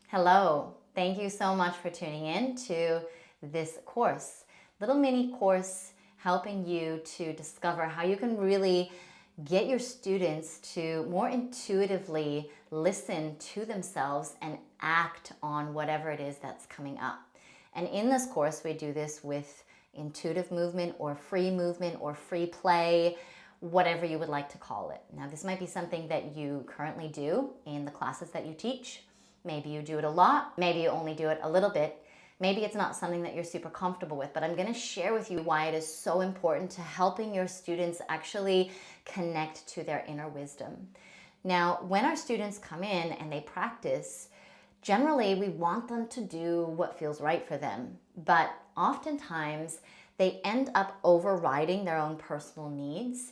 Hello, thank you so much for tuning in to this course, little mini course helping you to discover how you can really get your students to more intuitively listen to themselves and act on whatever it is that's coming up. And in this course, we do this with intuitive movement or free play, whatever you would like to call it. Now, this might be something that you currently do in the classes that you teach. Maybe you do it a lot, maybe you only do it a little bit. Maybe it's not something that you're super comfortable with, but I'm going to share with you why it is so important to helping your students actually connect to their inner wisdom. Now, when our students come in and they practice, generally we want them to do what feels right for them, but oftentimes they end up overriding their own personal needs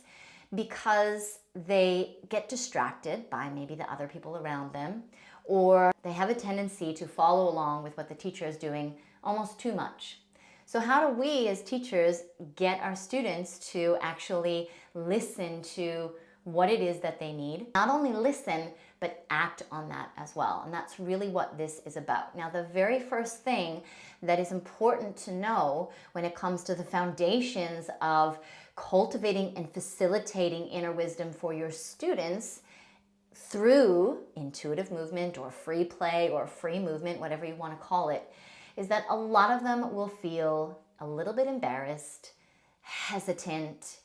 because they get distracted by maybe the other people around them, or they have a tendency to follow along with what the teacher is doing almost too much. So how do we as teachers get our students to actually listen to what it is that they need? Not only listen, but act on that as well. And that's really what this is about. Now, the very first thing that is important to know when it comes to the foundations of cultivating and facilitating inner wisdom for your students through intuitive movement or free play or free movement, whatever you want to call it, is that a lot of them will feel a little bit embarrassed, hesitant,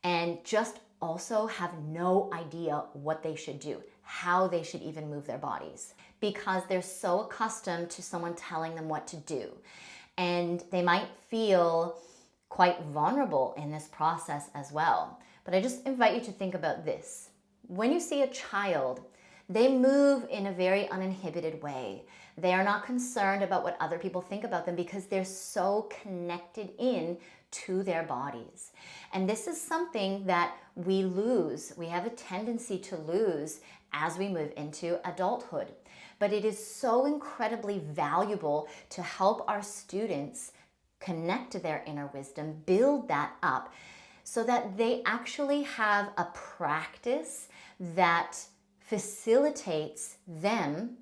and just also have no idea what they should do, how they should even move their bodies, because they're so accustomed to someone telling them what to do. And they might feel quite vulnerable in this process as well. But I just invite you to think about this. When you see a child, they move in a very uninhibited way. They are not concerned about what other people think about them because they're so connected in to their bodies. And this is something that we lose. We have a tendency to lose as we move into adulthood. But it is so incredibly valuable to help our students connect to their inner wisdom, build that up, so that they actually have a practice that facilitates them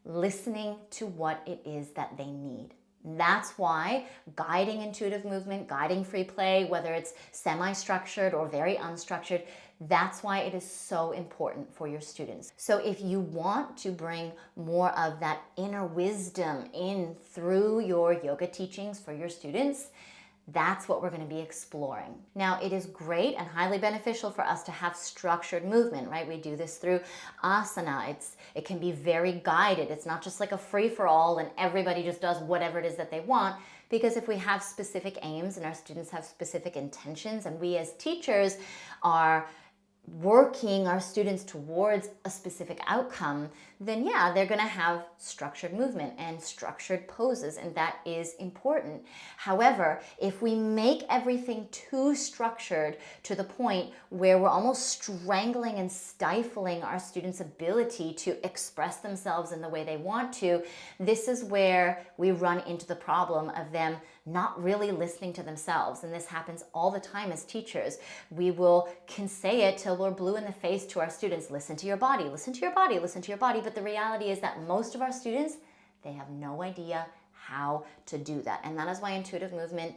listening to what it is that they need. That's why guiding intuitive movement, guiding free play, whether it's semi-structured or very unstructured, that's why it is so important for your students. So if you want to bring more of that inner wisdom in through your yoga teachings for your students, that's what we're going to be exploring. Now, it is great and highly beneficial for us to have structured movement, right? We do this through asana. It can be very guided. It's not just like a free-for-all and everybody just does whatever it is that they want, because if we have specific aims and our students have specific intentions and we as teachers are working our students towards a specific outcome, then yeah, they're going to have structured movement and structured poses, and that is important. However, if we make everything too structured to the point where we're almost strangling and stifling our students' ability to express themselves in the way they want to, this is where we run into the problem of them not really listening to themselves. And this happens all the time as teachers. We can say it till we're blue in the face to our students. Listen to your body, listen to your body, listen to your body. But the reality is that most of our students, they have no idea how to do that. And that is why intuitive movement,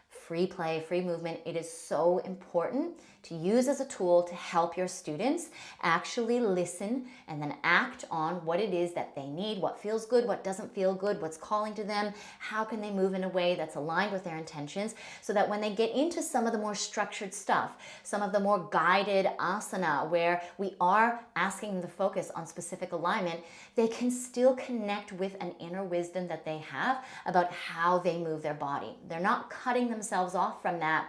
free play, free movement, it is so important to use as a tool to help your students actually listen and then act on what it is that they need, what feels good, what doesn't feel good, what's calling to them, how can they move in a way that's aligned with their intentions, so that when they get into some of the more structured stuff, some of the more guided asana, where we are asking them to focus on specific alignment, they can still connect with an inner wisdom that they have about how they move their body. They're not cutting themselves off from that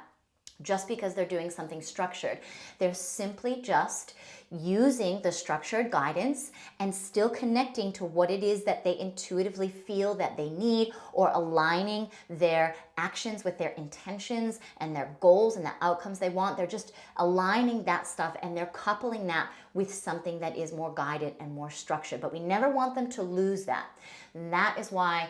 just because they're doing something structured. They're simply just using the structured guidance and still connecting to what it is that they intuitively feel that they need, or aligning their actions with their intentions and their goals and the outcomes they want. They're just aligning that stuff and they're coupling that with something that is more guided and more structured. But we never want them to lose that. And that is why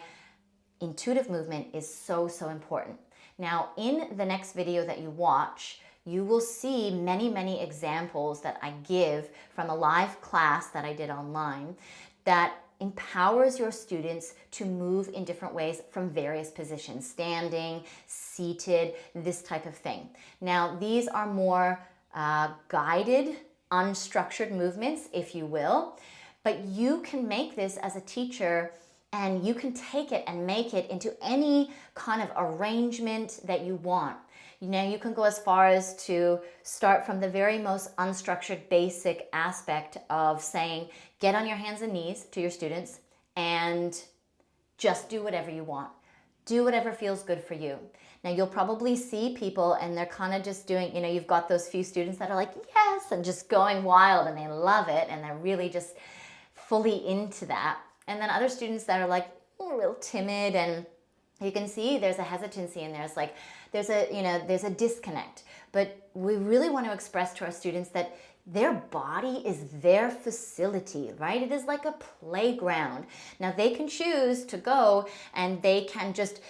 intuitive movement is so, so important. Now, in the next video that you watch, you will see many, many examples that I give from a live class that I did online that empowers your students to move in different ways from various positions, standing, seated, this type of thing. Now, these are more guided, unstructured movements, if you will, but you can make this as a teacher, and you can take it and make it into any kind of arrangement that you want. You know, you can go as far as to start from the very most unstructured, basic aspect of saying, get on your hands and knees to your students and just do whatever you want. Do whatever feels good for you. Now, you'll probably see people and they're kind of just doing, you know, you've got those few students that are like, yes, and just going wild and they love it and they're really just fully into that. And then other students that are like a little timid, and you can see there's a hesitancy and there's a disconnect. But we really want to express to our students that their body is their facility, right? It is like a playground. Now they can choose to go and they can just,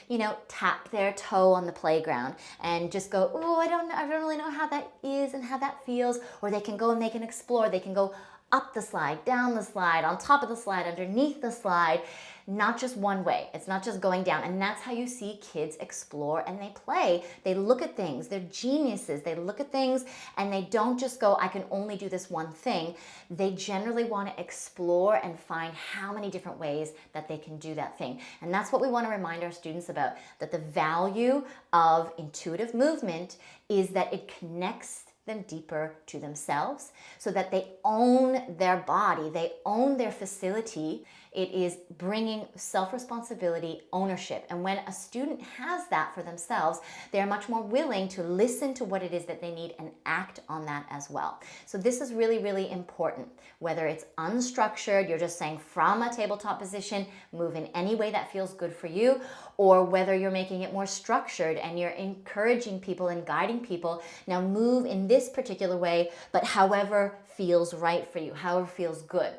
tap their toe on the playground and just go, oh, I don't really know how that is and how that feels. Or they can go and they can explore. They can go up the slide, down the slide, on top of the slide, underneath the slide, not just one way. It's not just going down. And that's how you see kids explore and they play. They look at things. They're geniuses. They look at things and they don't just go, I can only do this one thing. They generally want to explore and find how many different ways that they can do that thing. And that's what we want to remind our students about, that the value of intuitive movement is that it connects them deeper to themselves so that they own their body, they own their facility. It is bringing self-responsibility, ownership. And when a student has that for themselves, they're much more willing to listen to what it is that they need and act on that as well. So this is really, really important. Whether it's unstructured, you're just saying from a tabletop position, move in any way that feels good for you, or whether you're making it more structured and you're encouraging people and guiding people, now move in this particular way, but however feels right for you, however feels good.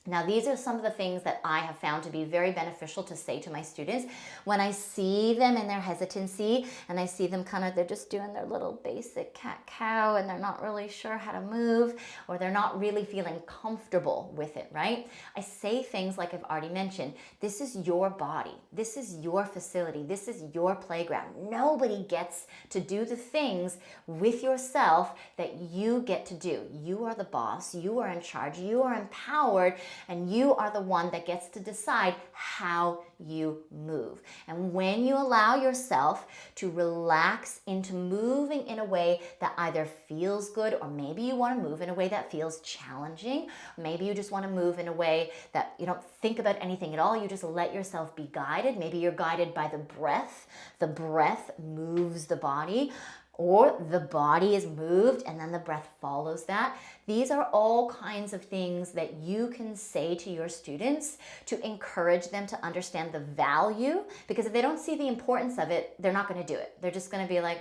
Now, these are some of the things that I have found to be very beneficial to say to my students when I see them in their hesitancy and I see them they're just doing their little basic cat-cow and they're not really sure how to move, or they're not really feeling comfortable with it, right? I say things like I've already mentioned, this is your body, this is your facility, this is your playground. Nobody gets to do the things with yourself that you get to do. You are the boss, you are in charge, you are empowered, and you are the one that gets to decide how you move. And when you allow yourself to relax into moving in a way that either feels good, or maybe you want to move in a way that feels challenging, maybe you just want to move in a way that you don't think about anything at all, you just let yourself be guided. Maybe you're guided by the breath. The breath moves the body, or the body is moved and then the breath follows that. These are all kinds of things that you can say to your students to encourage them to understand the value, because if they don't see the importance of it, they're not going to do it. They're just going to be like,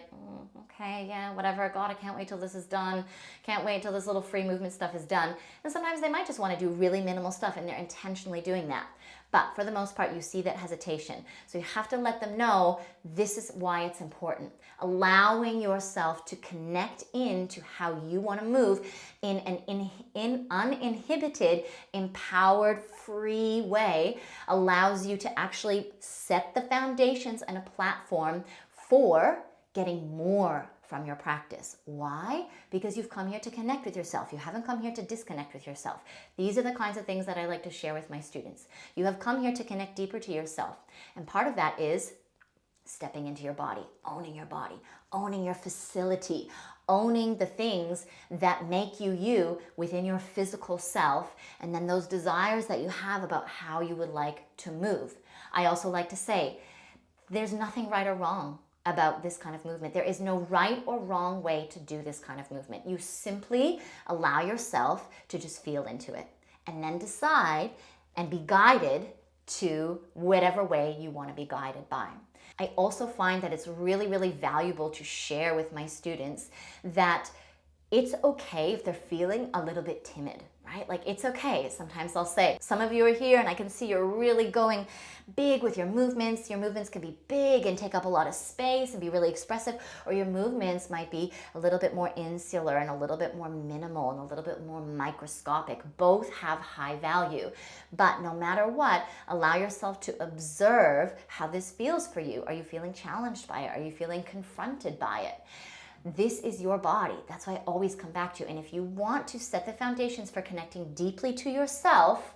okay, yeah, whatever, God, I can't wait till this is done. Can't wait till this little free movement stuff is done. And sometimes they might just want to do really minimal stuff and they're intentionally doing that. But for the most part, you see that hesitation. So you have to let them know this is why it's important. Allowing yourself to connect into how you want to move in an uninhibited, empowered, free way allows you to actually set the foundations and a platform for getting more from your practice. Why? Because you've come here to connect with yourself. You haven't come here to disconnect with yourself. These are the kinds of things that I like to share with my students. You have come here to connect deeper to yourself. And part of that is stepping into your body, owning your facility, owning the things that make you you within your physical self, and then those desires that you have about how you would like to move. I also like to say, there's nothing right or wrong about this kind of movement. There is no right or wrong way to do this kind of movement. You simply allow yourself to just feel into it and then decide and be guided to whatever way you want to be guided by. I also find that it's really, really valuable to share with my students that it's okay if they're feeling a little bit timid. right? Like, it's okay. Sometimes I'll say, some of you are here and I can see you're really going big with your movements. Your movements can be big and take up a lot of space and be really expressive, or your movements might be a little bit more insular and a little bit more minimal and a little bit more microscopic. Both have high value. But no matter what, allow yourself to observe how this feels for you. Are you feeling challenged by it? Are you feeling confronted by it? This is your body. That's why I always come back to. And if you want to set the foundations for connecting deeply to yourself,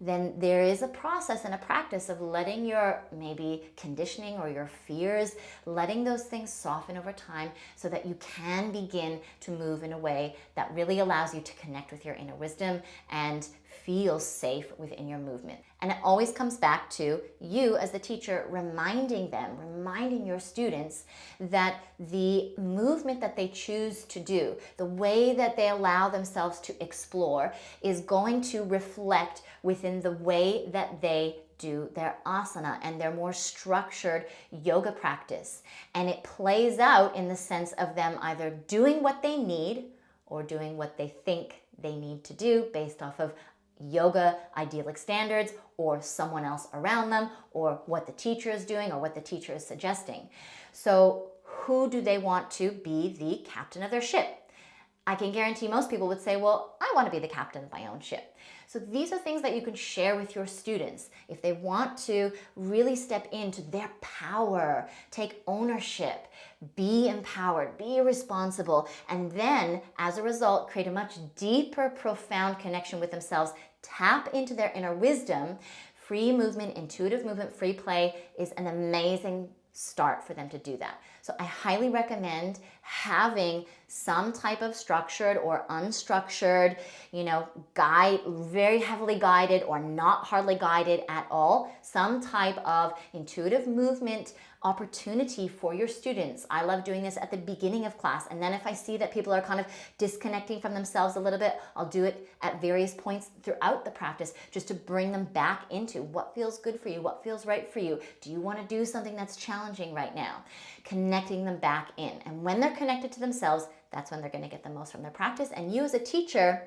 then there is a process and a practice of letting your maybe conditioning or your fears, letting those things soften over time so that you can begin to move in a way that really allows you to connect with your inner wisdom and feel safe within your movement. And it always comes back to you as the teacher reminding your students that the movement that they choose to do, the way that they allow themselves to explore, is going to reflect within the way that they do their asana and their more structured yoga practice. And it plays out in the sense of them either doing what they need or doing what they think they need to do based off of yoga idyllic standards or someone else around them or what the teacher is doing or what the teacher is suggesting. So who do they want to be the captain of their ship? I can guarantee most people would say, well, I want to be the captain of my own ship. So these are things that you can share with your students if they want to really step into their power, take ownership, be empowered, be responsible, and then as a result, create a much deeper, profound connection with themselves, tap into their inner wisdom. Free movement, intuitive movement, free play is an amazing start for them to do that. So I highly recommend having some type of structured or unstructured, guide, very heavily guided or not hardly guided at all, some type of intuitive movement opportunity for your students. I love doing this at the beginning of class. And then if I see that people are kind of disconnecting from themselves a little bit, I'll do it at various points throughout the practice just to bring them back into what feels good for you, what feels right for you. Do you want to do something that's challenging right now? Connecting them back in. And when they're connected to themselves, that's when they're going to get the most from their practice. And you as a teacher,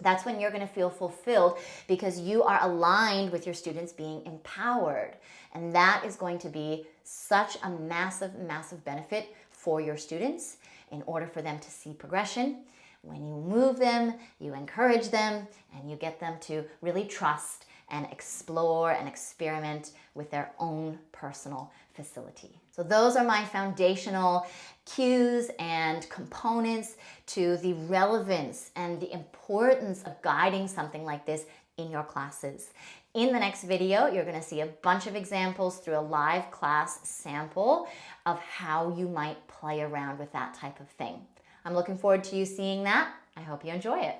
that's when you're going to feel fulfilled because you are aligned with your students being empowered. And that is going to be such a massive, massive benefit for your students in order for them to see progression. When you move them, you encourage them, and you get them to really trust and explore and experiment with their own personal facility. So those are my foundational cues and components to the relevance and the importance of guiding something like this in your classes. In the next video, you're going to see a bunch of examples through a live class sample of how you might play around with that type of thing. I'm looking forward to you seeing that. I hope you enjoy it.